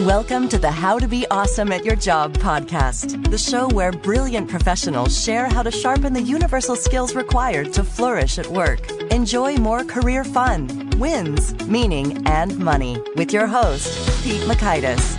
Welcome to the How to Be Awesome at Your Job podcast, the show where brilliant professionals share how to sharpen the universal skills required to flourish at work. Enjoy more career fun, wins, meaning, and money with your host, Pete Mockaitis.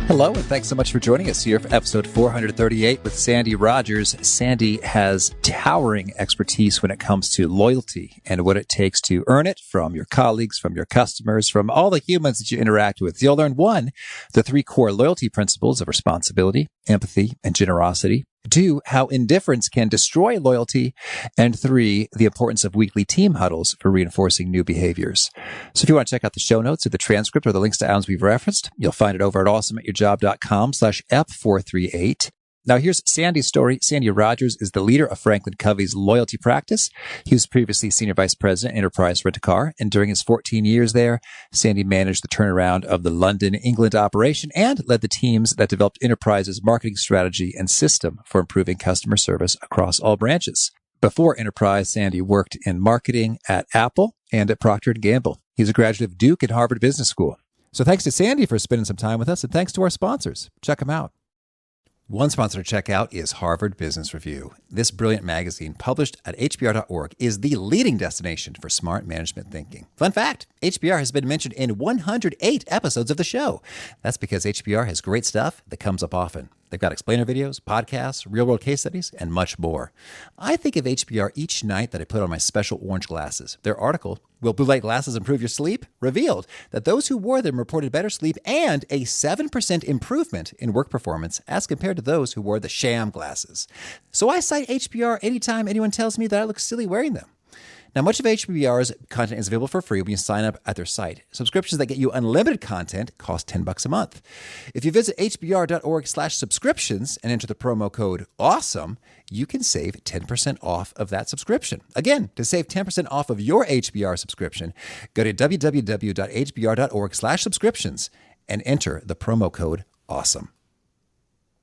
Hello, and thanks so much for joining us here for episode 438 with Sandy Rogers. Sandy has towering expertise when it comes to loyalty and what it takes to earn it from your colleagues, from your customers, from all the humans that you interact with. You'll learn one, the three core loyalty principles of responsibility, empathy, and generosity. Two, how indifference can destroy loyalty. And three, the importance of weekly team huddles for reinforcing new behaviors. So if you want to check out the show notes or the transcript or the links to items we've referenced, you'll find it over at awesomeatyourjob.com/F438. Now here's Sandy's story. Sandy Rogers is the leader of Franklin Covey's loyalty practice. He was previously Senior Vice President, Enterprise Rent-A-Car, and during his 14 years there, Sandy managed the turnaround of the London, England operation and led the teams that developed Enterprise's marketing strategy and system for improving customer service across all branches. Before Enterprise, Sandy worked in marketing at Apple and at Procter & Gamble. He's a graduate of Duke and Harvard Business School. So thanks to Sandy for spending some time with us, and thanks to our sponsors. Check them out. One sponsor to check out is Harvard Business Review. This brilliant magazine, published at hbr.org, is the leading destination for smart management thinking. Fun fact, HBR has been mentioned in 108 episodes of the show. That's because HBR has great stuff that comes up often. They've got explainer videos, podcasts, real-world case studies, and much more. I think of HBR each night that I put on my special orange glasses. Their article, Will Blue Light Glasses Improve Your Sleep?, revealed that those who wore them reported better sleep and a 7% improvement in work performance as compared to those who wore the sham glasses. So I cite HBR anytime anyone tells me that I look silly wearing them. Now, much of HBR's content is available for free when you sign up at their site. Subscriptions that get you unlimited content cost $10 a month. If you visit hbr.org/subscriptions and enter the promo code AWESOME, you can save 10% off of that subscription. Again, to save 10% off of your HBR subscription, go to www.hbr.org/subscriptions and enter the promo code AWESOME.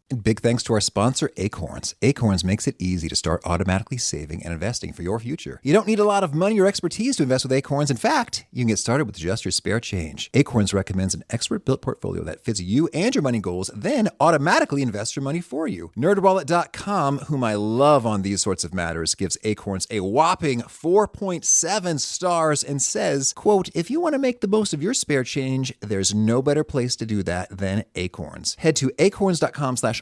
And big thanks to our sponsor, Acorns. Acorns makes it easy to start automatically saving and investing for your future. You don't need a lot of money or expertise to invest with Acorns. In fact, you can get started with just your spare change. Acorns recommends an expert-built portfolio that fits you and your money goals, then automatically invests your money for you. NerdWallet.com, whom I love on these sorts of matters, gives Acorns a whopping 4.7 stars and says, quote, if you want to make the most of your spare change, there's no better place to do that than Acorns. Head to acorns.com/awesome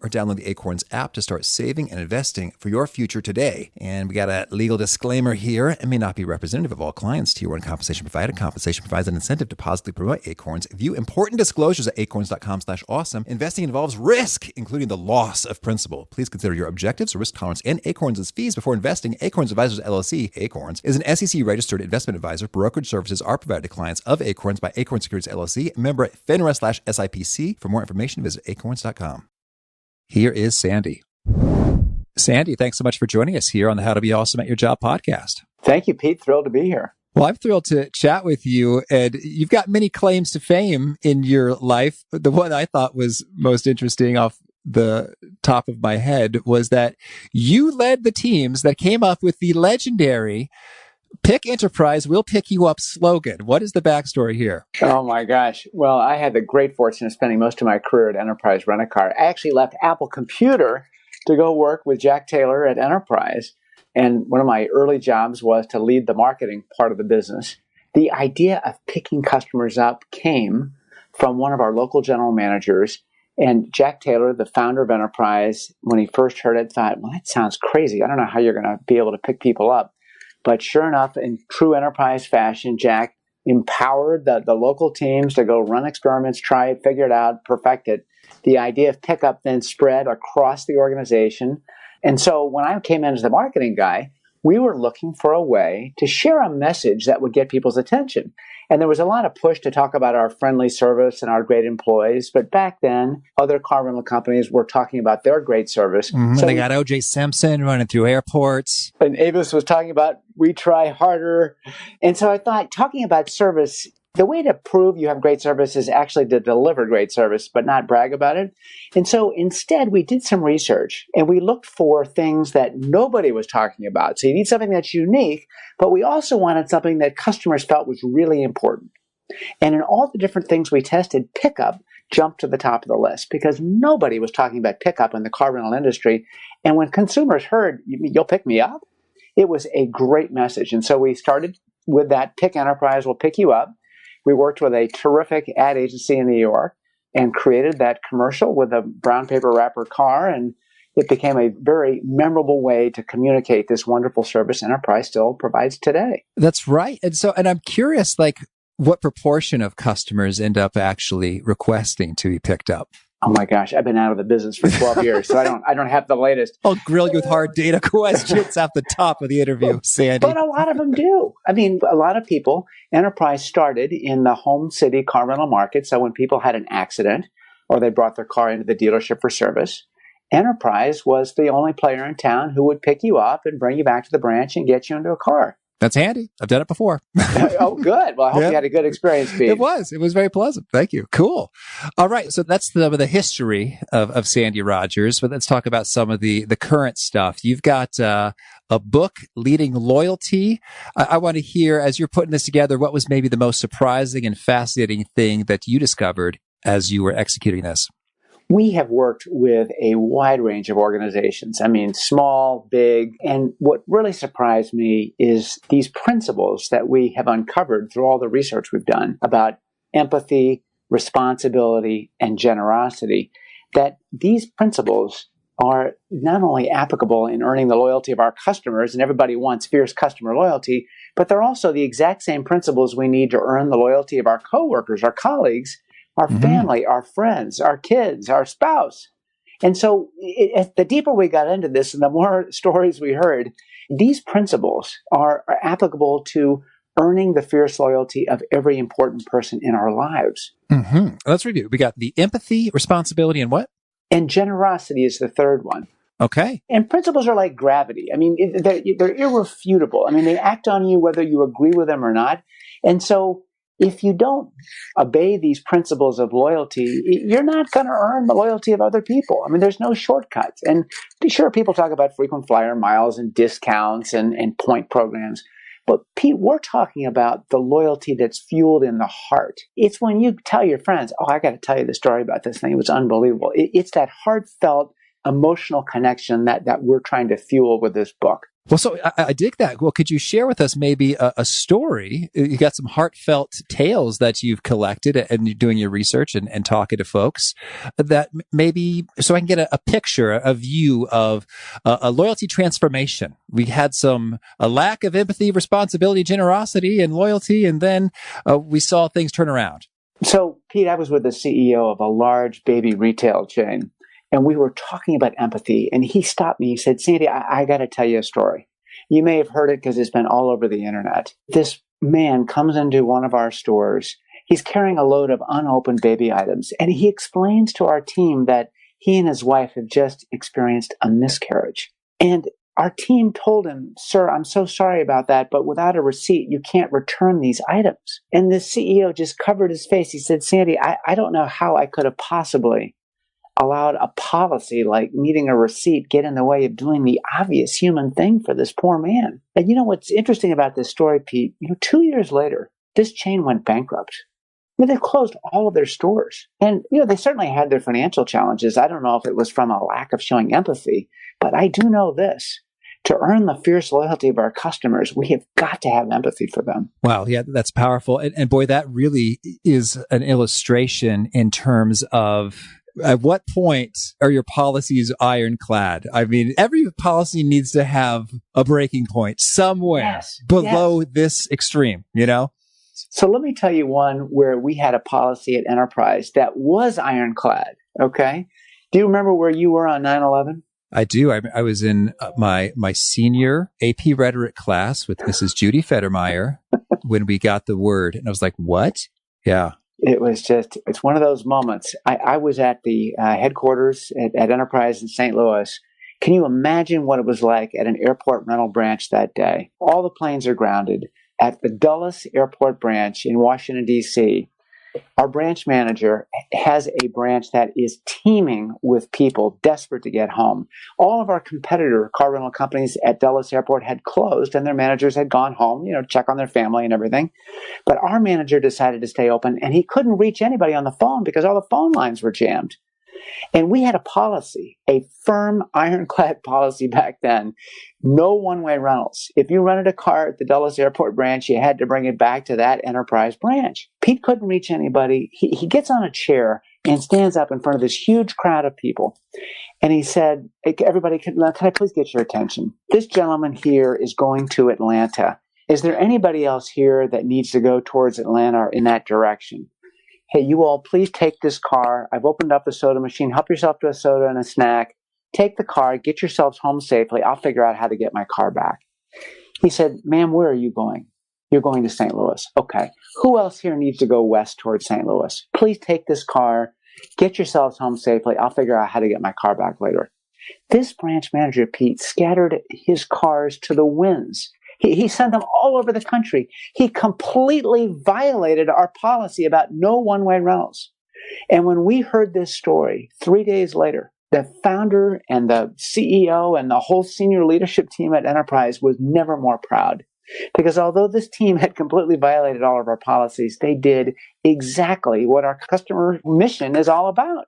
or download the Acorns app to start saving and investing for your future today. And we got a legal disclaimer here. It may not be representative of all clients. Tier 1 compensation provided. Compensation provides an incentive to positively promote Acorns. View important disclosures at acorns.com/awesome. Investing involves risk, including the loss of principal. Please consider your objectives, risk tolerance, and Acorns' fees before investing. Acorns Advisors LLC, Acorns, is an SEC-registered investment advisor. Brokerage services are provided to clients of Acorns by Acorns Securities LLC, member FINRA/SIPC. For more information, visit acorns.com. Here is Sandy. Sandy, thanks so much for joining us here on the How to Be Awesome at Your Job podcast. Thank you, Pete. Thrilled to be here. Well, I'm thrilled to chat with you. And you've got many claims to fame in your life. The one I thought was most interesting off the top of my head was that you led the teams that came up with the legendary Pick Enterprise, We'll Pick You Up slogan. What is the backstory here? Oh, my gosh. Well, I had the great fortune of spending most of my career at Enterprise Rent-A-Car. I actually left Apple Computer to go work with Jack Taylor at Enterprise. And one of my early jobs was to lead the marketing part of the business. The idea of picking customers up came from one of our local general managers. And Jack Taylor, the founder of Enterprise, when he first heard it, thought, well, that sounds crazy. I don't know how you're going to be able to pick people up. But sure enough, in true Enterprise fashion, Jack empowered the local teams to go run experiments, try it, figure it out, perfect it. The idea of pickup then spread across the organization. And so when I came in as the marketing guy, we were looking for a way to share a message that would get people's attention. And there was a lot of push to talk about our friendly service and our great employees. But back then, other car rental companies were talking about their great service. Mm-hmm. So they got O.J. Simpson running through airports. And Avis was talking about, we try harder. And so I thought, talking about service, the way to prove you have great service is actually to deliver great service, but not brag about it. And so instead, we did some research and we looked for things that nobody was talking about. So you need something that's unique, but we also wanted something that customers felt was really important. And in all the different things we tested, pickup jumped to the top of the list because nobody was talking about pickup in the car rental industry. And when consumers heard, you'll pick me up, it was a great message. And so we started with that, Pick Enterprise will pick you up. We worked with a terrific ad agency in New York and created that commercial with a brown paper wrapper car. And it became a very memorable way to communicate this wonderful service Enterprise still provides today. That's right. And I'm curious, like, what proportion of customers end up actually requesting to be picked up? Oh my gosh, I've been out of the business for 12 years, so I don't have the latest. I'll grill you with hard data questions at the top of the interview, Sandy. But a lot of them do. I mean, a lot of people, Enterprise started in the home city car rental market. So when people had an accident or they brought their car into the dealership for service, Enterprise was the only player in town who would pick you up and bring you back to the branch and get you into a car. That's handy. I've done it before. Oh, good. Well, I hope you had a good experience, Pete. It was very pleasant. Thank you. Cool. All right. So that's the history of Sandy Rogers, but let's talk about some of the current stuff. You've got a book, Leading Loyalty. I want to hear, as you're putting this together, what was maybe the most surprising and fascinating thing that you discovered as you were executing this? We have worked with a wide range of organizations. I mean, small, big. And what really surprised me is these principles that we have uncovered through all the research we've done about empathy, responsibility, and generosity, that these principles are not only applicable in earning the loyalty of our customers, and everybody wants fierce customer loyalty, but they're also the exact same principles we need to earn the loyalty of our coworkers, our colleagues, our family, our friends, our kids, our spouse. And so the deeper we got into this and the more stories we heard, these principles are applicable to earning the fierce loyalty of every important person in our lives. Mm-hmm. Let's review. We got the empathy, responsibility, and what? And generosity is the third one. Okay. And principles are like gravity. I mean, they're irrefutable. I mean, they act on you whether you agree with them or not. And so if you don't obey these principles of loyalty, you're not going to earn the loyalty of other people. I mean, there's no shortcuts. And sure, people talk about frequent flyer miles and discounts and point programs. But Pete, we're talking about the loyalty that's fueled in the heart. It's when you tell your friends, oh, I got to tell you the story about this thing. It was unbelievable. It's that heartfelt emotional connection that we're trying to fuel with this book. Well, so I dig that. Well, could you share with us maybe a story? You got some heartfelt tales that you've collected and you're doing your research and talking to folks that maybe, so I can get a picture, a view of a loyalty transformation. We had a lack of empathy, responsibility, generosity, and loyalty, and then we saw things turn around. So, Pete, I was with the CEO of a large baby retail chain. And we were talking about empathy, and he stopped me. He said, Sandy, I got to tell you a story. You may have heard it because it's been all over the internet. This man comes into one of our stores. He's carrying a load of unopened baby items, and he explains to our team that he and his wife have just experienced a miscarriage. And our team told him, sir, I'm so sorry about that, but without a receipt, you can't return these items. And the CEO just covered his face. He said, Sandy, I don't know how I could have possibly allowed a policy like needing a receipt get in the way of doing the obvious human thing for this poor man. And you know what's interesting about this story, Pete? 2 years later, this chain went bankrupt. They closed all of their stores. And, they certainly had their financial challenges. I don't know if it was from a lack of showing empathy, but I do know this. To earn the fierce loyalty of our customers, we have got to have empathy for them. Wow. Yeah, that's powerful. And boy, that really is an illustration in terms of at what point are your policies ironclad? I mean, every policy needs to have a breaking point somewhere below this extreme, So let me tell you one where we had a policy at Enterprise that was ironclad, okay? Do you remember where you were on 9/11? I do. I was in my senior AP rhetoric class with Mrs. Judy Federmeyer when we got the word. And I was like, what? Yeah. It's one of those moments. I was at the headquarters at Enterprise in St. Louis. Can you imagine what it was like at an airport rental branch that day? All the planes are grounded. At the Dulles Airport branch in Washington, D.C., Our branch manager has a branch that is teeming with people desperate to get home. All of our competitor car rental companies at Dulles Airport had closed and their managers had gone home, check on their family and everything. But our manager decided to stay open, and he couldn't reach anybody on the phone because all the phone lines were jammed. And we had a policy, a firm, ironclad policy back then. No one-way rentals. If you rented a car at the Dulles Airport branch, you had to bring it back to that Enterprise branch. Pete couldn't reach anybody. He gets on a chair and stands up in front of this huge crowd of people. And he said, everybody, can I please get your attention? This gentleman here is going to Atlanta. Is there anybody else here that needs to go towards Atlanta or in that direction? Hey, you all, please take this car. I've opened up the soda machine. Help yourself to a soda and a snack. Take the car. Get yourselves home safely. I'll figure out how to get my car back. He said, ma'am, where are you going? You're going to St. Louis. Okay. Who else here needs to go west towards St. Louis? Please take this car. Get yourselves home safely. I'll figure out how to get my car back later. This branch manager, Pete, scattered his cars to the winds. He sent them all over the country. He completely violated our policy about no one-way rentals. And when we heard this story 3 days later, the founder and the CEO and the whole senior leadership team at Enterprise was never more proud. Because although this team had completely violated all of our policies, they did exactly what our customer mission is all about.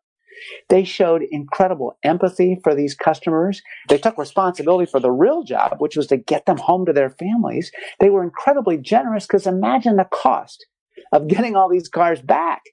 They showed incredible empathy for these customers. They took responsibility for the real job, which was to get them home to their families. They were incredibly generous because imagine the cost of getting all these cars back.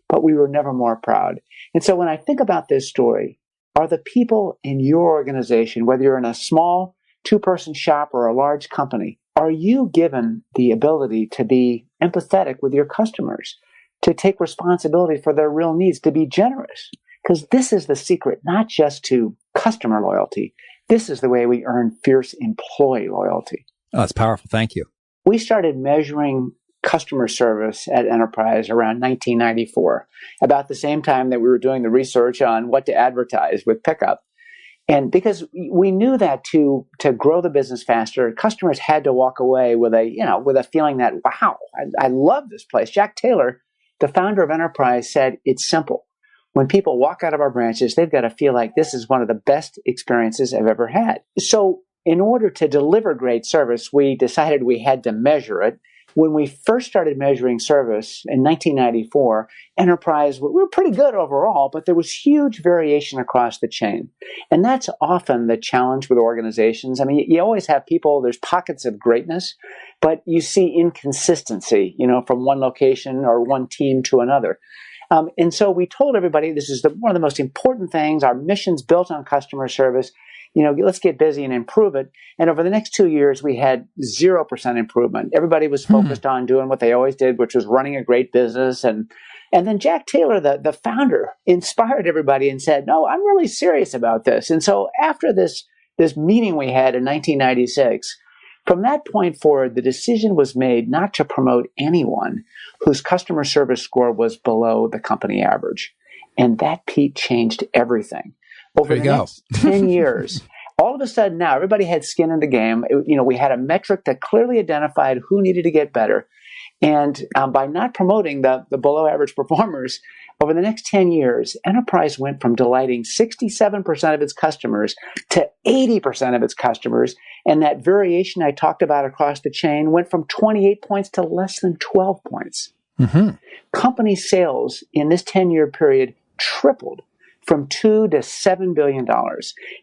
But we were never more proud. And so when I think about this story, are the people in your organization, whether you're in a small two-person shop or a large company, are you given the ability to be empathetic with your customers, to take responsibility for their real needs, to be generous? Because this is the secret, not just to customer loyalty. This is the way we earn fierce employee loyalty. Oh, that's powerful. Thank you. We started measuring customer service at Enterprise around 1994, about the same time that we were doing the research on what to advertise with Pickup. And because we knew that to grow the business faster, customers had to walk away with a feeling that, wow, I love this place. Jack Taylor, the founder of Enterprise, said it's simple. When people walk out of our branches, they've got to feel like this is one of the best experiences I've ever had. So in order to deliver great service, we decided we had to measure it. When we first started measuring service in 1994, Enterprise, we were pretty good overall, but there was huge variation across the chain. And that's often the challenge with organizations. I mean, you always have people, there's pockets of greatness, but you see inconsistency, from one location or one team to another. And so we told everybody this is one of the most important things. Our mission's built on customer service. Let's get busy and improve it. And over the next 2 years, we had 0% improvement. Everybody was focused on doing what they always did, which was running a great business. And then Jack Taylor, the founder, inspired everybody and said, no, I'm really serious about this. And so after this meeting we had in 1996, from that point forward, the decision was made not to promote anyone whose customer service score was below the company average. And that, Pete, changed everything. Over the next 10 years, all of a sudden now, everybody had skin in the game. We had a metric that clearly identified who needed to get better. And by not promoting the below average performers, over the next 10 years, Enterprise went from delighting 67% of its customers to 80% of its customers. And that variation I talked about across the chain went from 28 points to less than 12 points. Mm-hmm. Company sales in this 10-year period tripled from $2 to $7 billion.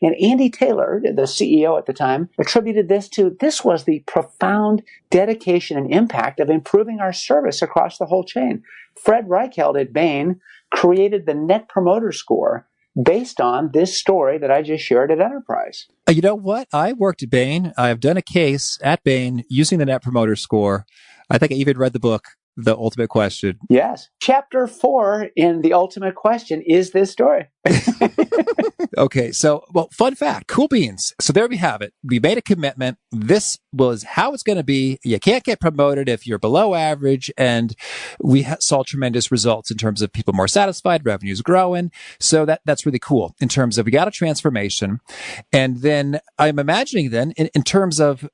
And Andy Taylor, the CEO at the time, attributed this was the profound dedication and impact of improving our service across the whole chain. Fred Reichheld at Bain created the Net Promoter Score based on this story that I just shared at Enterprise. You know what? I worked at Bain. I've done a case at Bain using the Net Promoter Score. I think I even read the book, The Ultimate Question. Yes. Chapter 4 in The Ultimate Question is this story. Okay. So, fun fact, cool beans. So there we have it. We made a commitment. This was how it's going to be. You can't get promoted if you're below average. And we saw tremendous results in terms of people more satisfied, revenues growing. So that's really cool in terms of we got a transformation. And then I'm imagining then in terms of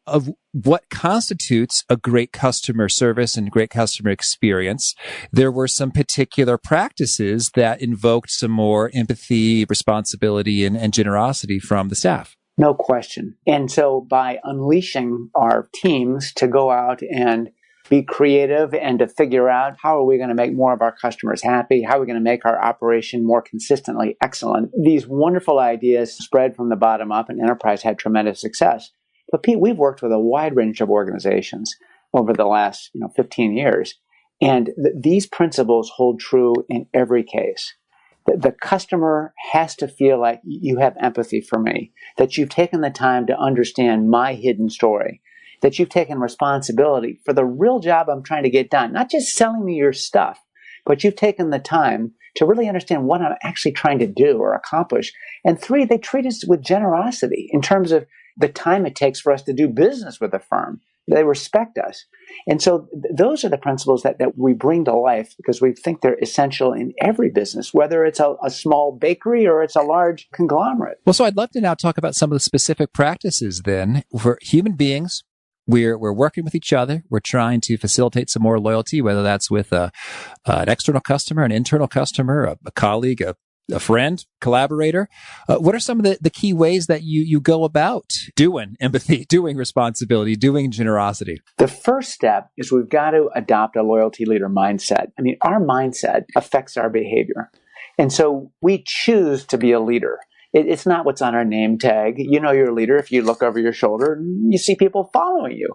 what constitutes a great customer service and great customer experience, there were some particular practices that invoked some more empathy, responsibility, and generosity from the staff. No question. And so by unleashing our teams to go out and be creative and to figure out how are we going to make more of our customers happy, how are we going to make our operation more consistently excellent, these wonderful ideas spread from the bottom up, and Enterprise had tremendous success. But Pete, we've worked with a wide range of organizations over the last 15 years, and these principles hold true in every case. The customer has to feel like you have empathy for me, that you've taken the time to understand my hidden story, that you've taken responsibility for the real job I'm trying to get done, not just selling me your stuff, but you've taken the time to really understand what I'm actually trying to do or accomplish. And 3, they treat us with generosity in terms of the time it takes for us to do business with a firm. They respect us. And so those are the principles that we bring to life because we think they're essential in every business, whether it's a small bakery or it's a large conglomerate. Well, so I'd love to now talk about some of the specific practices then for human beings. We're working with each other. We're trying to facilitate some more loyalty, whether that's with an external customer, an internal customer, a colleague, a friend, collaborator. What are some of the key ways that you go about doing empathy, doing responsibility, doing generosity? The first step is we've got to adopt a loyalty leader mindset. I mean, our mindset affects our behavior. And so we choose to be a leader. It's not what's on our name tag. You know you're a leader if you look over your shoulder and you see people following you.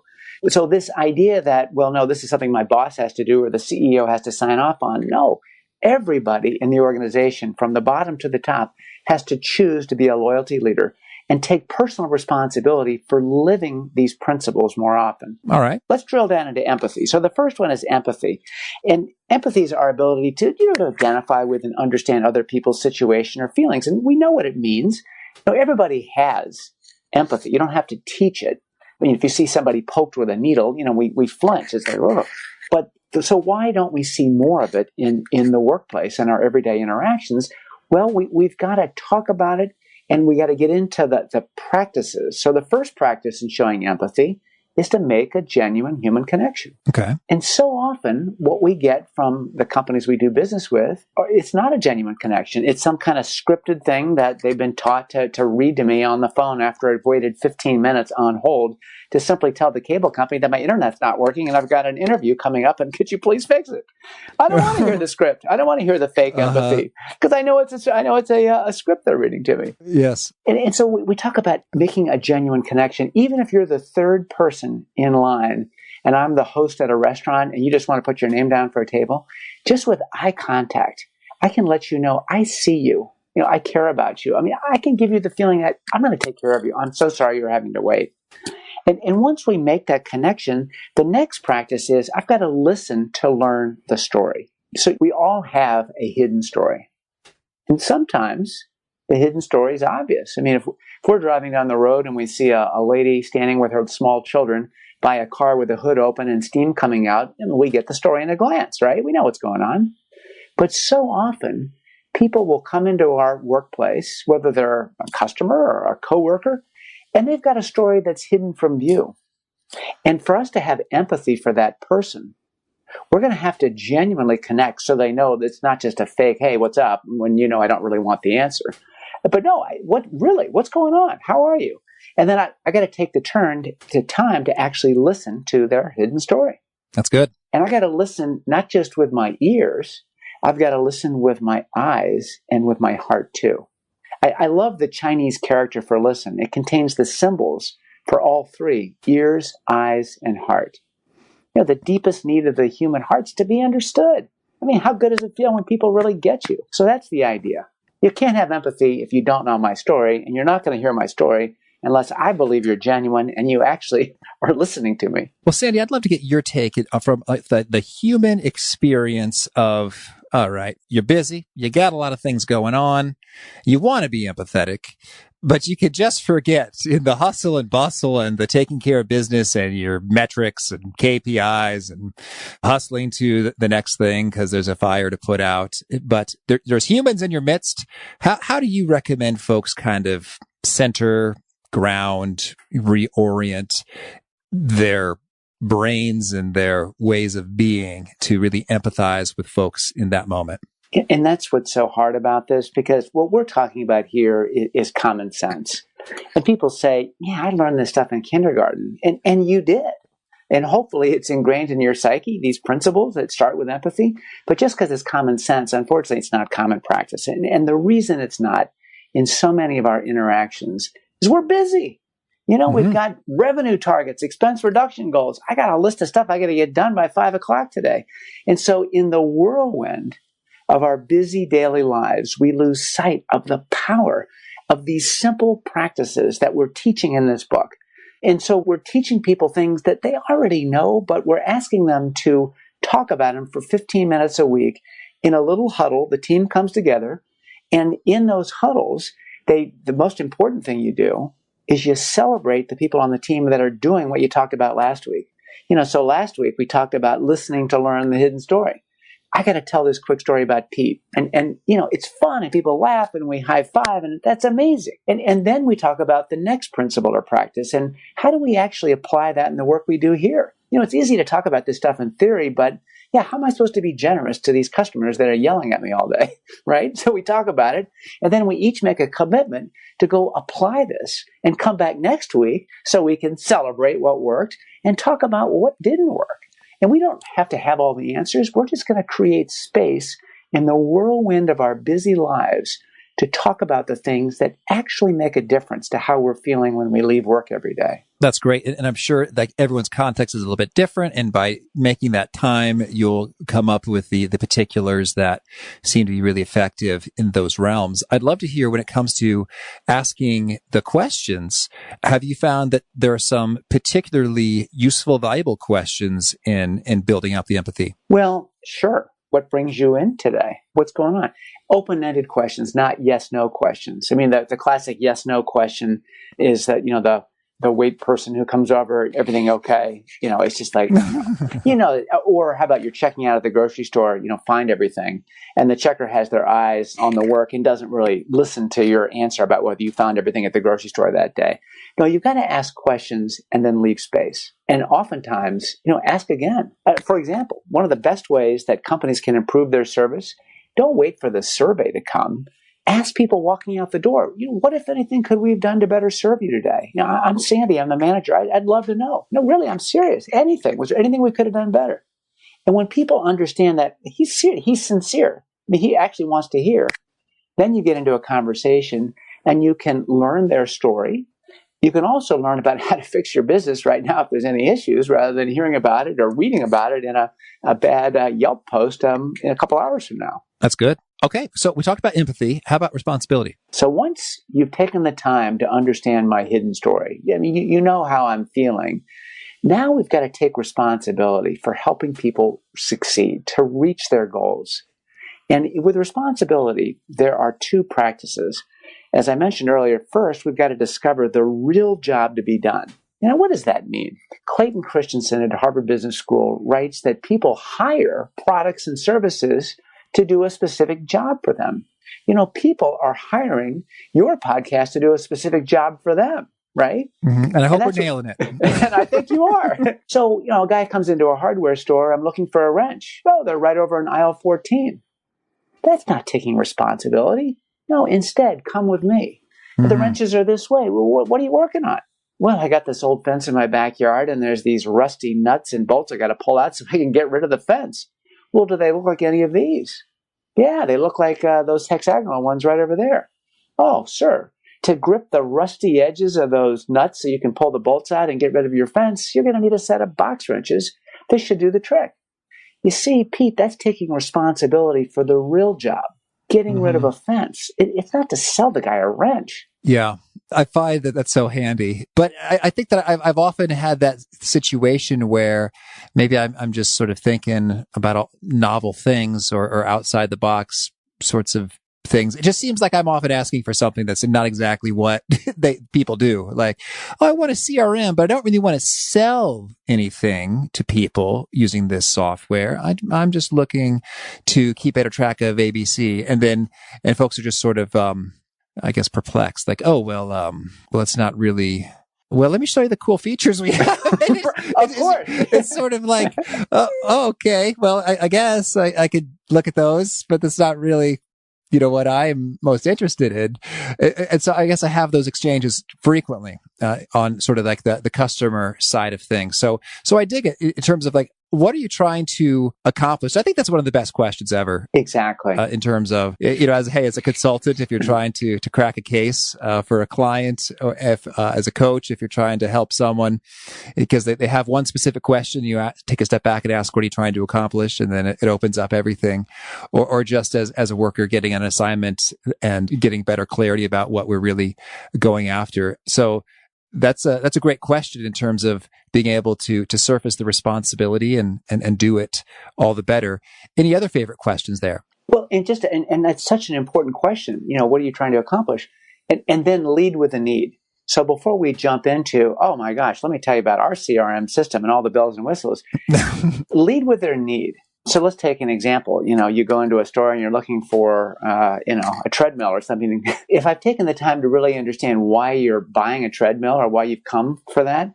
So this idea that, well, no, this is something my boss has to do or the CEO has to sign off on. No. Everybody in the organization, from the bottom to the top, has to choose to be a loyalty leader and take personal responsibility for living these principles more often. All right. Let's drill down into empathy. So the first one is empathy. And empathy is our ability to identify with and understand other people's situation or feelings. And we know what it means. Everybody has empathy. You don't have to teach it. I mean, if you see somebody poked with a needle, we flinch. It's like, oh. But so why don't we see more of it in the workplace and our everyday interactions? Well, we've got to talk about it, and we got to get into the practices. So the first practice in showing empathy is to make a genuine human connection. Okay. And so often what we get from the companies we do business with, it's not a genuine connection. It's some kind of scripted thing that they've been taught to read to me on the phone after I've waited 15 minutes on hold to simply tell the cable company that my internet's not working and I've got an interview coming up and could you please fix it? I don't want to hear the script. I don't want to hear the fake empathy because I know it's a script they're reading to me. Yes. And so we talk about making a genuine connection, even if you're the third person in line and I'm the host at a restaurant and you just want to put your name down for a table, just with eye contact, I can let you know I see you. I care about you. I mean, I can give you the feeling that I'm going to take care of you. I'm so sorry you're having to wait. And once we make that connection, the next practice is I've got to listen to learn the story. So we all have a hidden story. And sometimes the hidden story is obvious. I mean, if we're driving down the road and we see a lady standing with her small children by a car with the hood open and steam coming out, and we get the story in a glance, right? We know what's going on. But so often, people will come into our workplace, whether they're a customer or a coworker, and they've got a story that's hidden from view. And for us to have empathy for that person, we're going to have to genuinely connect so they know that it's not just a fake, hey, what's up, when I don't really want the answer. But no, what's going on? How are you? And then I got to take the time to actually listen to their hidden story. That's good. And I got to listen not just with my ears, I've got to listen with my eyes and with my heart too. I love the Chinese character for listen. It contains the symbols for all three, ears, eyes, and heart. The deepest need of the human heart's to be understood. I mean, how good does it feel when people really get you? So that's the idea. You can't have empathy if you don't know my story, and you're not going to hear my story unless I believe you're genuine and you actually are listening to me. Well, Sandy, I'd love to get your take from the human experience of, all right, you're busy, you got a lot of things going on, you want to be empathetic, but you could just forget in the hustle and bustle and the taking care of business and your metrics and KPIs and hustling to the next thing because there's a fire to put out. But there's humans in your midst. How do you recommend folks kind of center, ground, reorient their brains and their ways of being to really empathize with folks in that moment. And that's what's so hard about this, because what we're talking about here is common sense. And people say, yeah, I learned this stuff in kindergarten. And you did. And hopefully it's ingrained in your psyche, these principles that start with empathy. But just because it's common sense, unfortunately, it's not common practice. And the reason it's not in so many of our interactions is we're busy. We've got revenue targets, expense reduction goals. I got a list of stuff I got to get done by 5 o'clock today. And so in the whirlwind of our busy daily lives, we lose sight of the power of these simple practices that we're teaching in this book. And so we're teaching people things that they already know, but we're asking them to talk about them for 15 minutes a week in a little huddle. The team comes together, and in those huddles, the most important thing you do is you celebrate the people on the team that are doing what you talked about last week. So last week we talked about listening to learn the hidden story. I got to tell this quick story about Pete. And it's fun and people laugh and we high five and that's amazing. And then we talk about the next principle or practice and how do we actually apply that in the work we do here? It's easy to talk about this stuff in theory, but yeah, how am I supposed to be generous to these customers that are yelling at me all day, right? So we talk about it and then we each make a commitment to go apply this and come back next week so we can celebrate what worked and talk about what didn't work. And we don't have to have all the answers. We're just going to create space in the whirlwind of our busy lives to talk about the things that actually make a difference to how we're feeling when we leave work every day. That's great. And I'm sure like everyone's context is a little bit different. And by making that time, you'll come up with the particulars that seem to be really effective in those realms. I'd love to hear when it comes to asking the questions, have you found that there are some particularly useful, valuable questions in building up the empathy? Well, sure. What brings you in today? What's going on? Open-ended questions, not yes-no questions. I mean, the classic yes-no question is that, the wait person who comes over, everything okay? It's just like, or how about you're checking out at the grocery store, find everything. And the checker has their eyes on the work and doesn't really listen to your answer about whether you found everything at the grocery store that day. No, you've got to ask questions and then leave space. And oftentimes, ask again. For example, one of the best ways that companies can improve their service, don't wait for the survey to come. Ask people walking out the door, what, if anything, could we have done to better serve you today? I'm Sandy. I'm the manager. I'd love to know. No, really, I'm serious. Anything. Was there anything we could have done better? And when people understand that he's serious, he's sincere, he actually wants to hear, then you get into a conversation and you can learn their story. You can also learn about how to fix your business right now if there's any issues, rather than hearing about it or reading about it in a bad Yelp post in a couple hours from now. That's good. Okay, so we talked about empathy. How about responsibility? So once you've taken the time to understand my hidden story, you know how I'm feeling. Now we've got to take responsibility for helping people succeed, to reach their goals. And with responsibility, there are two practices. As I mentioned earlier, first, we've got to discover the real job to be done. What does that mean? Clayton Christensen at Harvard Business School writes that people hire products and services to do a specific job for them. People are hiring your podcast to do a specific job for them, right? Mm-hmm. And I hope we're nailing it. And I think you are. So, a guy comes into a hardware store, I'm looking for a wrench. Oh, they're right over in aisle 14. That's not taking responsibility. No, instead, come with me. Mm-hmm. The wrenches are this way. Well, what are you working on? Well, I got this old fence in my backyard, and there's these rusty nuts and bolts I got to pull out so I can get rid of the fence. Well, do they look like any of these? Yeah, they look like those hexagonal ones right over there. Oh, sir. To grip the rusty edges of those nuts so you can pull the bolts out and get rid of your fence, you're going to need a set of box wrenches. This should do the trick. You see, Pete, that's taking responsibility for the real job, getting rid of a fence. It's not to sell the guy a wrench. Yeah, I find that that's so handy. But I think that I've often had that situation where maybe I'm just sort of thinking about novel things or outside the box sorts of things. It just seems like I'm often asking for something that's not exactly what people do. Like, I want a CRM, but I don't really want to sell anything to people using this software. I'm just looking to keep better track of ABC. And folks are just sort of, I guess, perplexed. Like, oh, well, it's not really well, let me show you the cool features we have. Of course. It's sort of like, okay, well, I guess I could look at those, but that's not really, what I'm most interested in. And so I guess I have those exchanges frequently on sort of like the customer side of things. So I dig it in terms of like, what are you trying to accomplish? I think that's one of the best questions ever. Exactly. In terms of, as a consultant, if you're trying to crack a case for a client, or if as a coach, if you're trying to help someone, because they have one specific question, you take a step back and ask, what are you trying to accomplish? And then it opens up everything. Or just as a worker getting an assignment and getting better clarity about what we're really going after. So that's a great question in terms of being able to surface the responsibility and do it all the better. Any other favorite questions there? Well, and that's such an important question. What are you trying to accomplish? And then lead with a need. So before we jump into, oh my gosh, let me tell you about our CRM system and all the bells and whistles, lead with their need. So let's take an example. You go into a store and you're looking for, a treadmill or something. If I've taken the time to really understand why you're buying a treadmill or why you've come for that,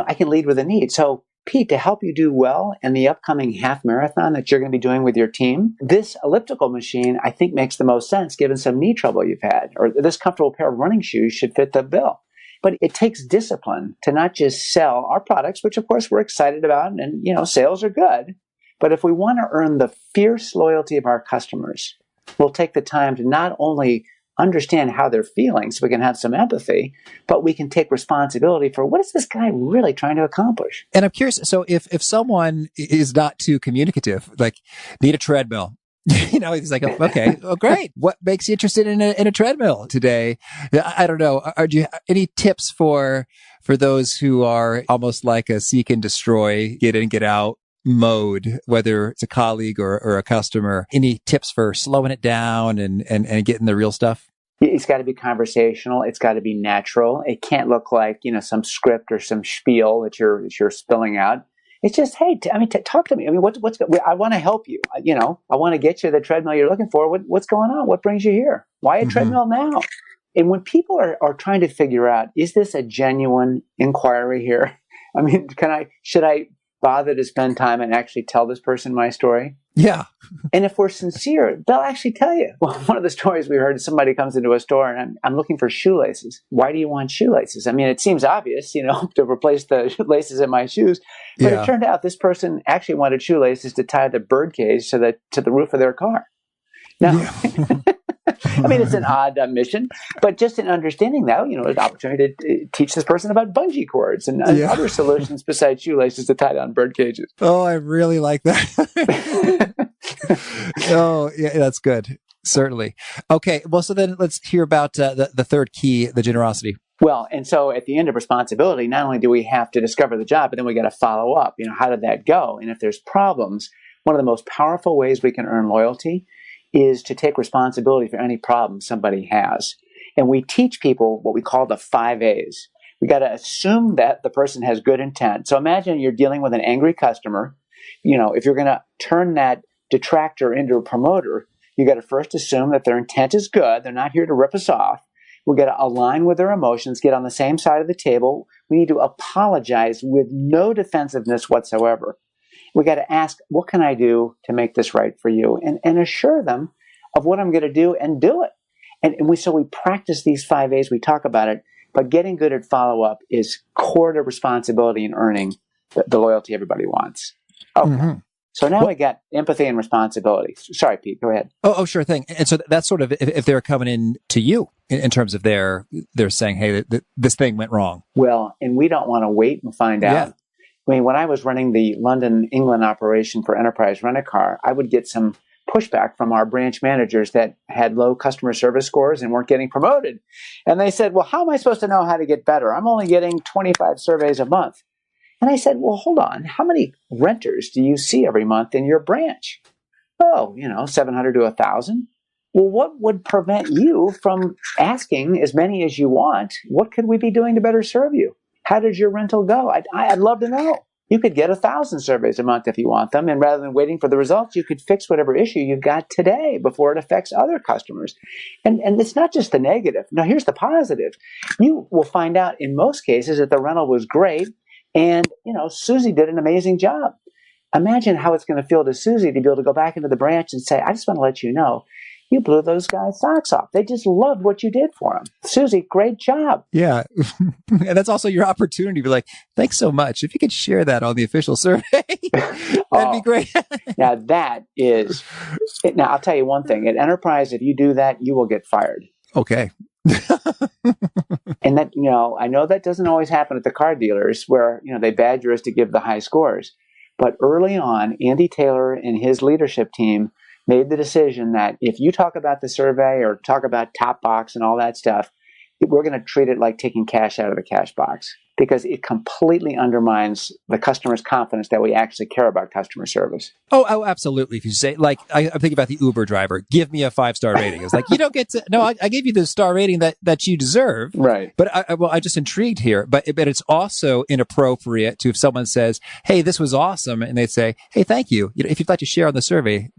I can lead with a need. So Pete, to help you do well in the upcoming half marathon that you're going to be doing with your team, this elliptical machine, I think, makes the most sense given some knee trouble you've had, or this comfortable pair of running shoes should fit the bill. But it takes discipline to not just sell our products, which of course we're excited about, and sales are good. But if we want to earn the fierce loyalty of our customers, we'll take the time to not only understand how they're feeling so we can have some empathy, but we can take responsibility for what is this guy really trying to accomplish? And I'm curious, so if someone is not too communicative, like need a treadmill, he's like, okay, well, great. What makes you interested in a treadmill today? I don't know. Do you have any tips for those who are almost like a seek and destroy, get in, get out mode, whether it's a colleague or a customer? Any tips for slowing it down and getting the real stuff? It's got to be conversational. It's got to be natural. It can't look like, some script or some spiel that you're spilling out. It's just, hey, talk to me. I want to help you. I want to get you the treadmill you're looking for. What's going on? What brings you here? Why a treadmill now? And when people are trying to figure out, is this a genuine inquiry here? Should I bother to spend time and actually tell this person my story? Yeah. And if we're sincere, they'll actually tell you. Well, one of the stories we heard, somebody comes into a store and I'm looking for shoelaces. Why do you want shoelaces? it seems obvious, to replace the laces in my shoes. But It turned out this person actually wanted shoelaces to tie the birdcage to the roof of their car. Now, it's an odd mission, but just in understanding that, an opportunity to teach this person about bungee cords and other solutions besides shoelaces to tie down bird cages. Oh, I really like that. Oh, yeah, that's good. Certainly. Okay. Well, so then let's hear about the third key, the generosity. Well, and so at the end of responsibility, not only do we have to discover the job, but then we got to follow up. How did that go? And if there's problems, one of the most powerful ways we can earn loyalty is to take responsibility for any problem somebody has. And we teach people what we call the 5 A's. We got to assume that the person has good intent. So imagine you're dealing with an angry customer. If you're going to turn that detractor into a promoter, you got to first assume that their intent is good. They're not here to rip us off. We got to align with their emotions, get on the same side of the table. We need to apologize with no defensiveness whatsoever. We got to ask, what can I do to make this right for you? And assure them of what I'm going to do and do it. And we practice these 5 A's, we talk about it, but getting good at follow-up is core to responsibility and earning the loyalty everybody wants. Okay. Mm-hmm. So now we got empathy and responsibility. Sorry, Pete, go ahead. Oh, sure thing. And so that's sort of if they're coming in to you in terms of they're saying, hey, this thing went wrong. Well, and we don't want to wait and find out. Yeah. When I was running the London, England operation for Enterprise Rent-A-Car, I would get some pushback from our branch managers that had low customer service scores and weren't getting promoted. And they said, well, how am I supposed to know how to get better? I'm only getting 25 surveys a month. And I said, well, hold on. How many renters do you see every month in your branch? Oh, 700 to 1,000. Well, what would prevent you from asking as many as you want? What could we be doing to better serve you? How did your rental go? I'd love to know. You could get 1,000 surveys a month if you want them. And rather than waiting for the results, you could fix whatever issue you've got today before it affects other customers. And it's not just the negative. Now, here's the positive. You will find out in most cases that the rental was great. And, Susie did an amazing job. Imagine how it's going to feel to Susie to be able to go back into the branch and say, I just want to let you know, you blew those guys' socks off. They just loved what you did for them. Susie, great job. Yeah. And that's also your opportunity to be like, thanks so much. If you could share that on the official survey, that'd be great. Now, I'll tell you one thing. At Enterprise, if you do that, you will get fired. Okay. And that, I know that doesn't always happen at the car dealers where, they badger us to give the high scores. But early on, Andy Taylor and his leadership team made the decision that if you talk about the survey or talk about Top Box and all that stuff, we're going to treat it like taking cash out of the cash box, because it completely undermines the customer's confidence that we actually care about customer service. Oh, absolutely. If you say, like, I'm thinking about the Uber driver, give me a 5-star rating. It's like, you don't get to, no, I gave you the star rating that you deserve. Right. But I'm just intrigued here. But it's also inappropriate to, if someone says, hey, this was awesome, and they say, hey, thank you. If you'd like to share on the survey,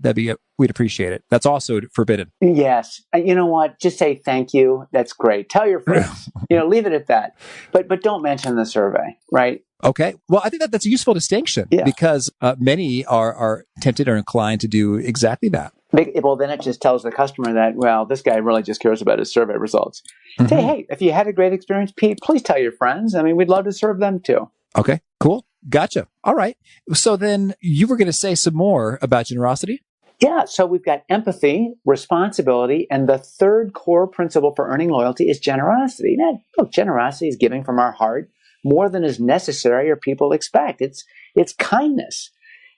we'd appreciate it. That's also forbidden. Yes. You know what? Just say thank you. That's great. Tell your friends. Leave it at that. But don't mention the survey, right? Okay. Well, I think that's a useful distinction because many are tempted or inclined to do exactly that. Well, then it just tells the customer that, well, this guy really just cares about his survey results. Mm-hmm. Say, hey, if you had a great experience, Pete, please tell your friends. I mean, we'd love to serve them too. Okay, cool. Gotcha. All right. So then you were going to say some more about generosity? Yeah. So we've got empathy, responsibility, and the third core principle for earning loyalty is generosity. Now, look, generosity is giving from our heart more than is necessary or people expect. It's kindness.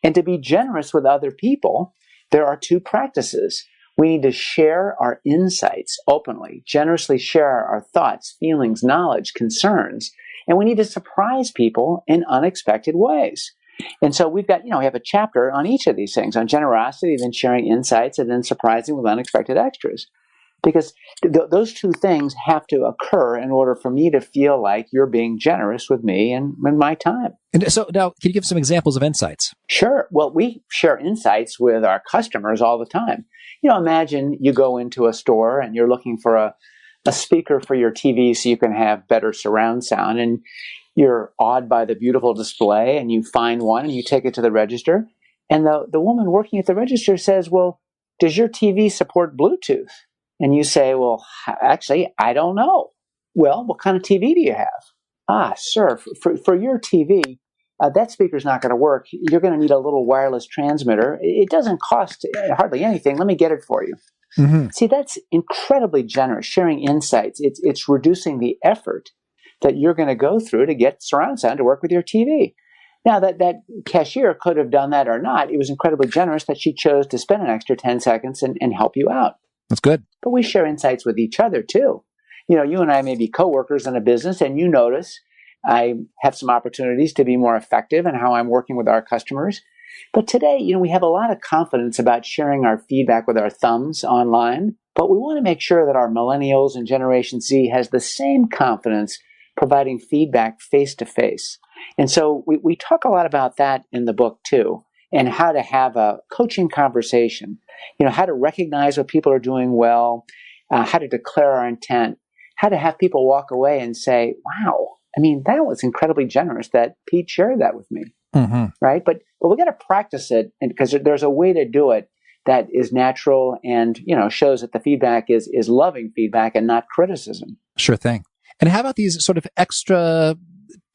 And to be generous with other people, there are two practices. We need to share our insights openly, generously share our thoughts, feelings, knowledge, concerns, and we need to surprise people in unexpected ways. And so we've got, we have a chapter on each of these things, on generosity, then sharing insights, and then surprising with unexpected extras. Because those two things have to occur in order for me to feel like you're being generous with me and my time. And so now, can you give some examples of insights? Sure. Well, we share insights with our customers all the time. Imagine you go into a store and you're looking for a speaker for your TV so you can have better surround sound, and you're awed by the beautiful display, and you find one and you take it to the register. And the woman working at the register says, well, does your TV support Bluetooth? And you say, well, actually, I don't know. Well, what kind of TV do you have? Sir, for your TV, that speaker's not going to work. You're going to need a little wireless transmitter. It doesn't cost hardly anything. Let me get it for you. Mm-hmm. See, that's incredibly generous, sharing insights. It's reducing the effort that you're going to go through to get surround sound to work with your TV. Now, that cashier could have done that or not. It was incredibly generous that she chose to spend an extra 10 seconds and help you out. That's good. But we share insights with each other, too. You and I may be coworkers in a business, and you notice I have some opportunities to be more effective in how I'm working with our customers. But today, we have a lot of confidence about sharing our feedback with our thumbs online. But we want to make sure that our millennials and Generation Z has the same confidence providing feedback face-to-face. And so we talk a lot about that in the book, too, and how to have a coaching conversation. How to recognize what people are doing well, how to declare our intent, how to have people walk away and say, wow, that was incredibly generous that Pete shared that with me. Mm-hmm. Right? But we got to practice it, because there's a way to do it that is natural and, shows that the feedback is loving feedback and not criticism. Sure thing. And how about these sort of extra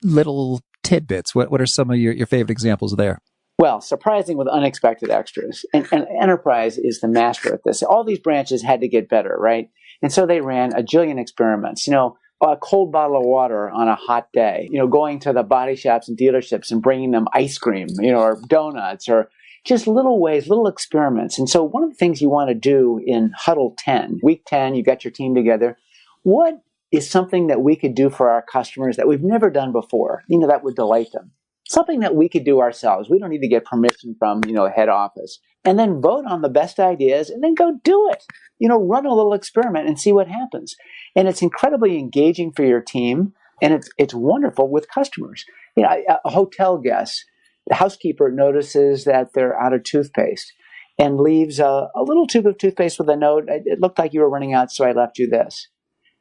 little tidbits? What are some of your favorite examples there? Well, surprising with unexpected extras. And Enterprise is the master at this. All these branches had to get better, right? And so they ran a jillion experiments. A cold bottle of water on a hot day, going to the body shops and dealerships and bringing them ice cream, or donuts, or just little ways, little experiments. And so one of the things you want to do in Huddle 10, week 10, you got your team together. What is something that we could do for our customers that we've never done before, that would delight them? Something that we could do ourselves. We don't need to get permission from, head office. And then vote on the best ideas and then go do it. Run a little experiment and see what happens. And it's incredibly engaging for your team, and it's wonderful with customers. A hotel guest The housekeeper notices that they're out of toothpaste and leaves a little tube of toothpaste with a note. It looked like you were running out, so I left you this.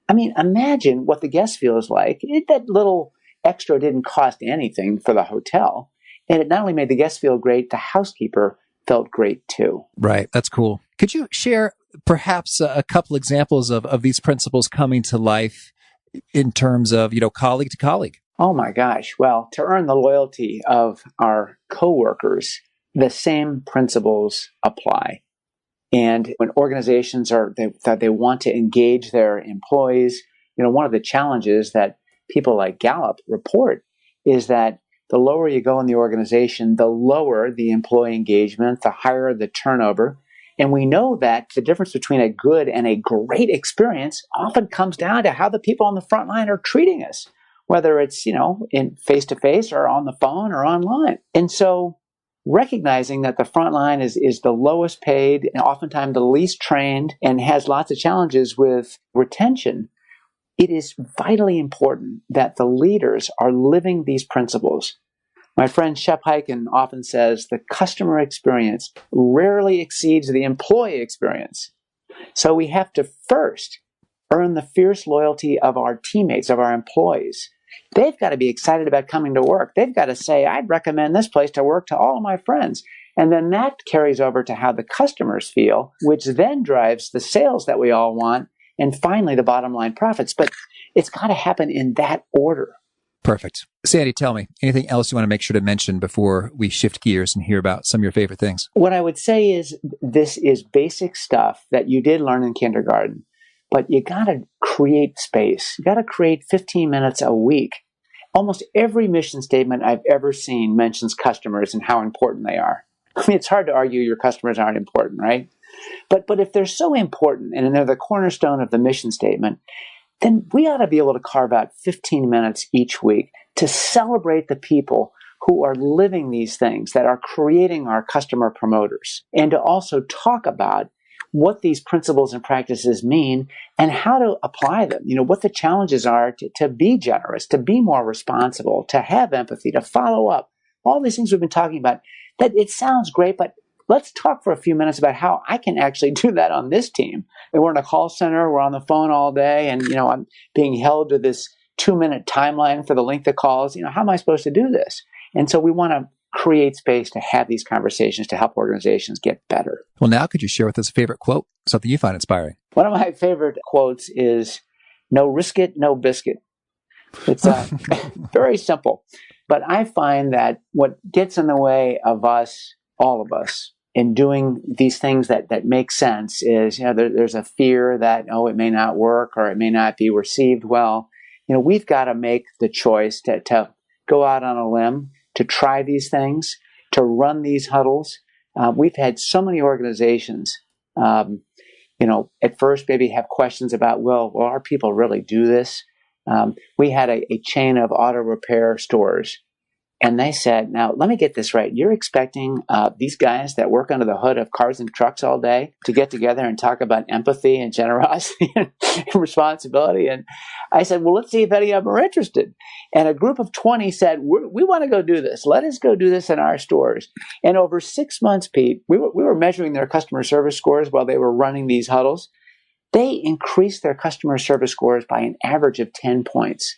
I mean, imagine what the guest feels like. That little extra didn't cost anything for the hotel. And it not only made the guests feel great, the housekeeper felt great too. Right. That's cool. Could you share perhaps a couple examples of these principles coming to life in terms of, colleague to colleague? Oh my gosh. Well, to earn the loyalty of our coworkers, the same principles apply. And when organizations they want to engage their employees, one of the challenges that people like Gallup report is that the lower you go in the organization, the lower the employee engagement, the higher the turnover. And we know that the difference between a good and a great experience often comes down to how the people on the front line are treating us, whether it's, in face-to-face or on the phone or online. And so recognizing that the front line is the lowest paid and oftentimes the least trained and has lots of challenges with retention, it is vitally important that the leaders are living these principles. My friend Shep Hyken often says the customer experience rarely exceeds the employee experience. So we have to first earn the fierce loyalty of our teammates, of our employees. They've got to be excited about coming to work. They've got to say, I'd recommend this place to work to all of my friends. And then that carries over to how the customers feel, which then drives the sales that we all want, and finally the bottom line profits. But it's got to happen in that order. Perfect. Sandy, tell me, anything else you want to make sure to mention before we shift gears and hear about some of your favorite things? What I would say is this is basic stuff that you did learn in kindergarten, but you got to create space. You got to create 15 minutes a week. Almost every mission statement I've ever seen mentions customers and how important they are. I mean, it's hard to argue your customers aren't important, right? But if they're so important and they're the cornerstone of the mission statement, then we ought to be able to carve out 15 minutes each week to celebrate the people who are living these things, that are creating our customer promoters, and to also talk about what these principles and practices mean and how to apply them. What the challenges are to be generous, to be more responsible, to have empathy, to follow up. All these things we've been talking about. That it sounds great, but let's talk for a few minutes about how I can actually do that on this team. And we're in a call center, we're on the phone all day, and I'm being held to this 2-minute timeline for the length of calls. How am I supposed to do this? And so we want to create space to have these conversations to help organizations get better. Well, now could you share with us a favorite quote, something you find inspiring? One of my favorite quotes is, "No risk it, no biscuit." It's very simple. But I find that what gets in the way of us, all of us, in doing these things that make sense is, there's a fear that, it may not work or it may not be received well. We've got to make the choice to go out on a limb, to try these things, to run these huddles. We've had so many organizations, at first maybe have questions about, will our people really do this? We had a chain of auto repair stores. And they said, now, let me get this right. You're expecting these guys that work under the hood of cars and trucks all day to get together and talk about empathy and generosity and responsibility? And I said, well, let's see if any of them are interested. And a group of 20 said, we want to go do this. Let us go do this in our stores. And over 6 months, Pete, we were measuring their customer service scores while they were running these huddles. They increased their customer service scores by an average of 10 points.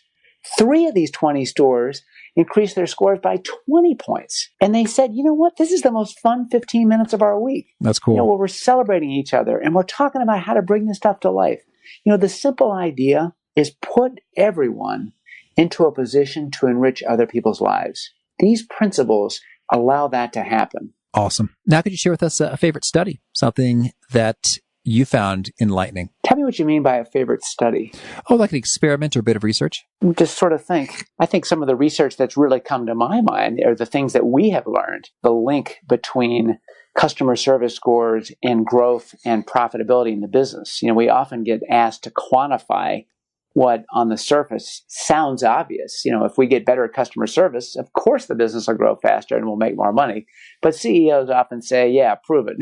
3 of these 20 stores increased their scores by 20 points. And they said, what? This is the most fun 15 minutes of our week. That's cool. Where we're celebrating each other and we're talking about how to bring this stuff to life. The simple idea is put everyone into a position to enrich other people's lives. These principles allow that to happen. Awesome. Now, could you share with us a favorite study, something that you found enlightening? Tell me what you mean by a favorite study. Oh, like an experiment or a bit of research? Just sort of think. I think some of the research that's really come to my mind are the things that we have learned. The link between customer service scores and growth and profitability in the business. We often get asked to quantify what on the surface sounds obvious. If we get better at customer service, of course the business will grow faster and we'll make more money. But CEOs often say, yeah, prove it.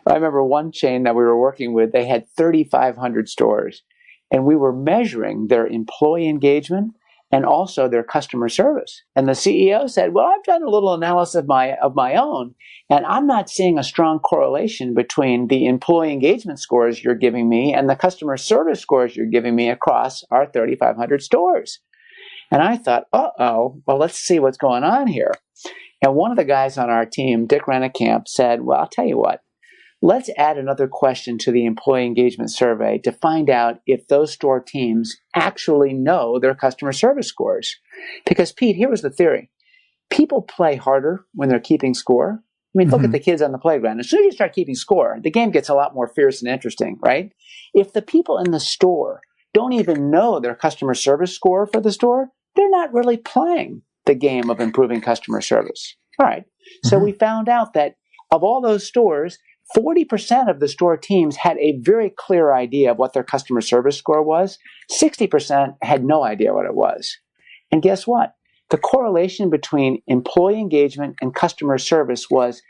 I remember one chain that we were working with, they had 3,500 stores, and we were measuring their employee engagement and also their customer service. And the CEO said, well, I've done a little analysis of my own, and I'm not seeing a strong correlation between the employee engagement scores you're giving me and the customer service scores you're giving me across our 3,500 stores. And I thought, well, let's see what's going on here. And one of the guys on our team, Dick Rennekamp, said, well, I'll tell you what, let's add another question to the employee engagement survey to find out if those store teams actually know their customer service scores. Because, Pete, here was the theory. People play harder when they're keeping score. I mean, look at the kids on the playground. As soon as you start keeping score, the game gets a lot more fierce and interesting, right? If the people in the store don't even know their customer service score for the store, they're not really playing the game of improving customer service. All right. So we found out that of all those stores, 40% of the store teams had a very clear idea of what their customer service score was. 60% had no idea what it was. And guess what? The correlation between employee engagement and customer service was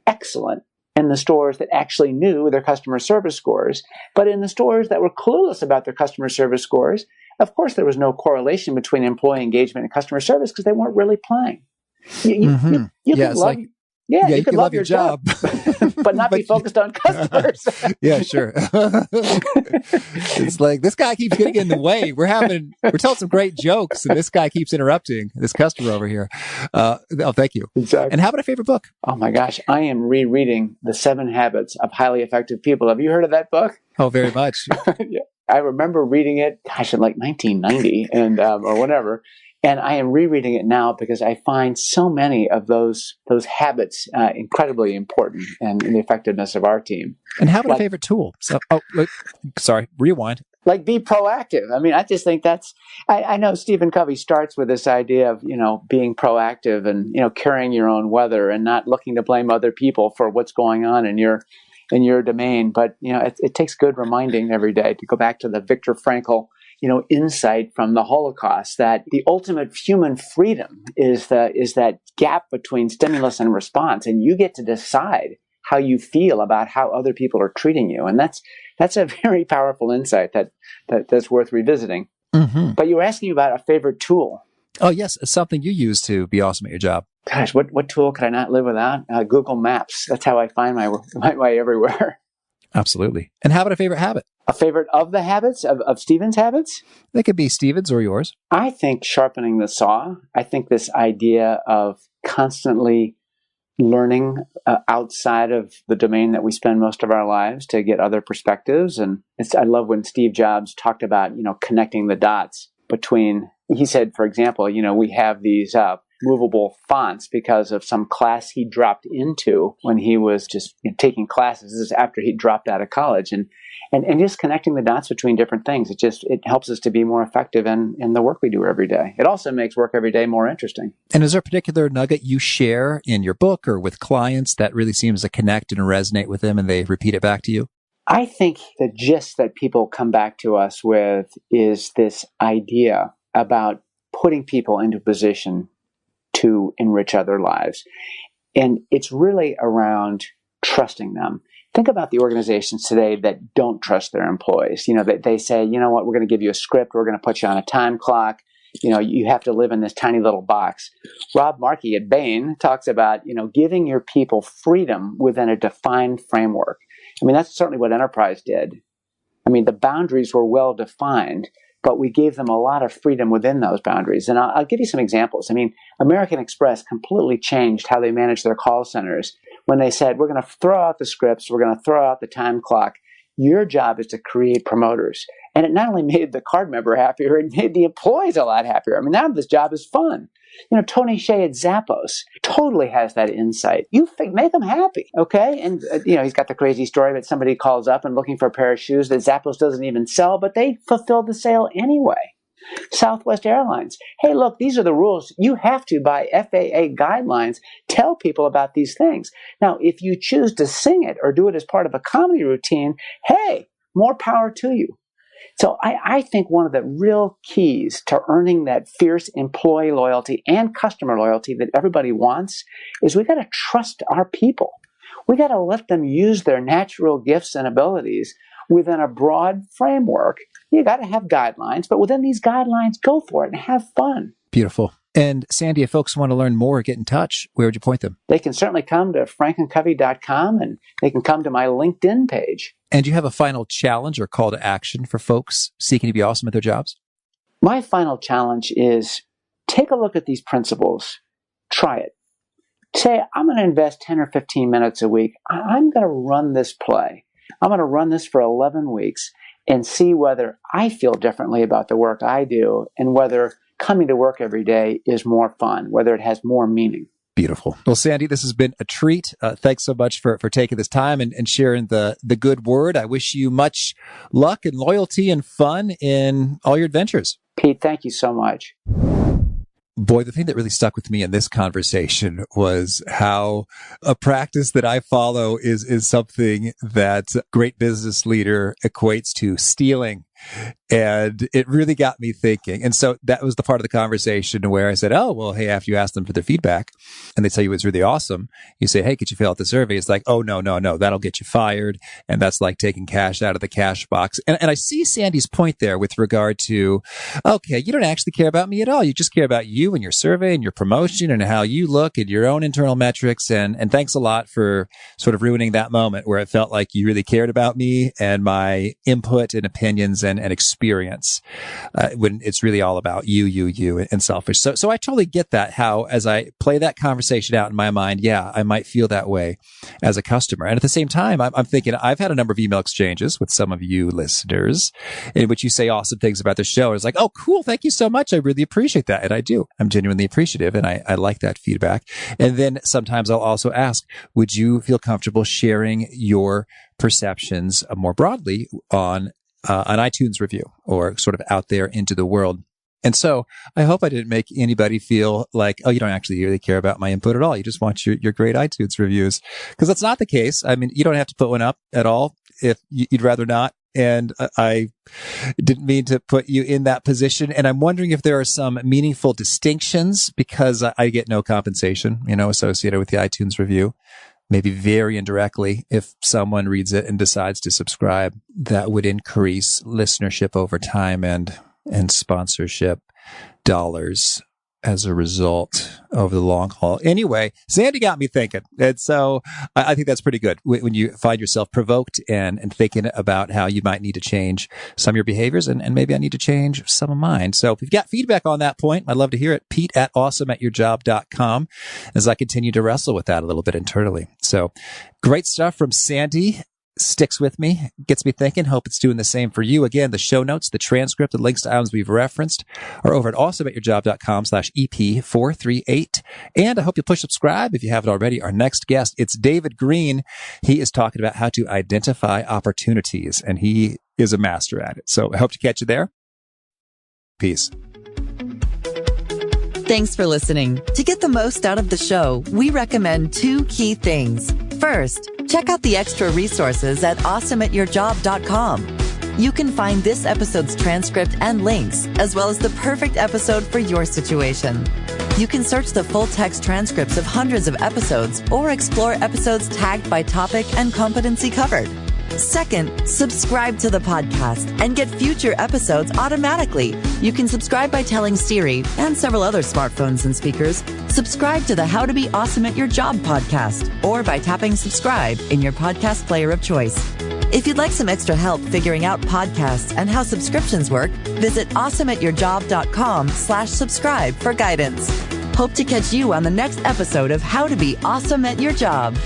excellent in the stores that actually knew their customer service scores. But in the stores that were clueless about their customer service scores, of course, there was no correlation between employee engagement and customer service because they weren't really playing. You could love your job, but not be focused on customers. Yeah, sure. It's like, this guy keeps getting in the way. We're telling some great jokes, and this guy keeps interrupting this customer over here. Thank you. Exactly. And how about a favorite book? Oh my gosh, I am rereading The 7 Habits of Highly Effective People. Have you heard of that book? Oh, very much. Yeah. I remember reading it, in like 1990 and or whatever. And I am rereading it now because I find so many of those habits incredibly important in the effectiveness of our team. And how about a favorite tool? Rewind. Like, be proactive. I mean, I just think I know Stephen Covey starts with this idea of, being proactive and, carrying your own weather and not looking to blame other people for what's going on in your domain. But, it takes good reminding every day to go back to the Viktor Frankl insight from the Holocaust that the ultimate human freedom is that gap between stimulus and response, and you get to decide how you feel about how other people are treating you, and that's a very powerful insight that's worth revisiting. Mm-hmm. But you were asking about a favorite tool. Oh yes, something you use to be awesome at your job. Gosh, what tool could I not live without? Google Maps. That's how I find my way everywhere. Absolutely. And how about a favorite habit? A favorite of the habits, of Stephen's habits? They could be Stephen's or yours. I think sharpening the saw. I think this idea of constantly learning outside of the domain that we spend most of our lives to get other perspectives. And I love when Steve Jobs talked about, connecting the dots between, he said, for example, we have these movable fonts because of some class he dropped into when he was just taking classes. This is after he dropped out of college, and just connecting the dots between different things. It helps us to be more effective in the work we do every day. It also makes work every day more interesting. And is there a particular nugget you share in your book or with clients that really seems to connect and resonate with them and they repeat it back to you? I think the gist that people come back to us with is this idea about putting people into position to enrich other lives. And it's really around trusting them. Think about the organizations today that don't trust their employees. They say, we're going to give you a script. We're going to put you on a time clock. You have to live in this tiny little box. Rob Markey at Bain talks about, giving your people freedom within a defined framework. I mean, that's certainly what Enterprise did. I mean, the boundaries were well defined, but we gave them a lot of freedom within those boundaries. And I'll give you some examples. I mean, American Express completely changed how they managed their call centers when they said, we're going to throw out the scripts, we're going to throw out the time clock. Your job is to create promoters. And it not only made the card member happier, it made the employees a lot happier. I mean, now this job is fun. Tony Hsieh at Zappos totally has that insight. Make them happy, okay? And, he's got the crazy story that somebody calls up and looking for a pair of shoes that Zappos doesn't even sell, but they fulfill the sale anyway. Southwest Airlines. Hey, look, these are the rules. You have to, by FAA guidelines, tell people about these things. Now, if you choose to sing it or do it as part of a comedy routine, hey, more power to you. So I think one of the real keys to earning that fierce employee loyalty and customer loyalty that everybody wants is we got to trust our people. We got to let them use their natural gifts and abilities within a broad framework you got to have guidelines, but within these guidelines, go for it and have fun. Beautiful. And Sandy, if folks want to learn more or get in touch, where would you point them? They can certainly come to franklincovey.com, and they can come to my LinkedIn page. And do you have a final challenge or call to action for folks seeking to be awesome at their jobs? My final challenge is take a look at these principles. Try it. Say, I'm going to invest 10 or 15 minutes a week. I'm going to run this play. I'm going to run this for 11 weeks and see whether I feel differently about the work I do and whether coming to work every day is more fun, whether it has more meaning. Beautiful. Well, Sandy, this has been a treat. Thanks so much for taking this time and sharing the good word. I wish you much luck and loyalty and fun in all your adventures. Pete, thank you so much. Boy, the thing that really stuck with me in this conversation was how a practice that I follow is something that a great business leader equates to stealing. And it really got me thinking. And so that was the part of the conversation where I said, oh, well, hey, after you ask them for their feedback and they tell you it's really awesome, you say, hey, could you fill out the survey? It's like, oh, no, that'll get you fired. And that's like taking cash out of the cash box. And I see Sandy's point there with regard to, okay, you don't actually care about me at all. You just care about you and your survey and your promotion and how you look at your own internal metrics. And thanks a lot for sort of ruining that moment where it felt like you really cared about me and my input and opinions and experience when it's really all about you and selfish. So I totally get that, how as I play that conversation out in my mind, yeah, I might feel that way as a customer. And at the same time, I'm thinking I've had a number of email exchanges with some of you listeners in which you say awesome things about the show. It's like, oh, cool. Thank you so much. I really appreciate that. And I do. I'm genuinely appreciative and I like that feedback. And then sometimes I'll also ask, would you feel comfortable sharing your perceptions more broadly on an iTunes review or sort of out there into the world? And so I hope I didn't make anybody feel like, oh, you don't actually really care about my input at all. You just want your great iTunes reviews, because that's not the case. I mean, you don't have to put one up at all if you'd rather not. And I didn't mean to put you in that position. And I'm wondering if there are some meaningful distinctions, because I get no compensation, associated with the iTunes review. Maybe very indirectly, if someone reads it and decides to subscribe, that would increase listenership over time and sponsorship dollars as a result over the long haul. Anyway, Sandy got me thinking. And so I think that's pretty good when you find yourself provoked and thinking about how you might need to change some of your behaviors and maybe I need to change some of mine. So if you've got feedback on that point, I'd love to hear it. Pete@awesomeatyourjob.com as I continue to wrestle with that a little bit internally. So great stuff from Sandy. Sticks with me, gets me thinking. Hope it's doing the same for you. Again, the show notes, the transcript, the links to items we've referenced are over at awesomeatyourjob.com/EP438. And I hope you'll push subscribe if you haven't already. Our next guest, it's David Green. He is talking about how to identify opportunities, and he is a master at it. So I hope to catch you there. Peace. Thanks for listening. To get the most out of the show, we recommend 2 key things. First, check out the extra resources at awesomeatyourjob.com. You can find this episode's transcript and links, as well as the perfect episode for your situation. You can search the full text transcripts of hundreds of episodes or explore episodes tagged by topic and competency covered. Second, subscribe to the podcast and get future episodes automatically. You can subscribe by telling Siri and several other smartphones and speakers, subscribe to the How to Be Awesome at Your Job podcast, or by tapping subscribe in your podcast player of choice. If you'd like some extra help figuring out podcasts and how subscriptions work, visit awesomeatyourjob.com/subscribe for guidance. Hope to catch you on the next episode of How to Be Awesome at Your Job.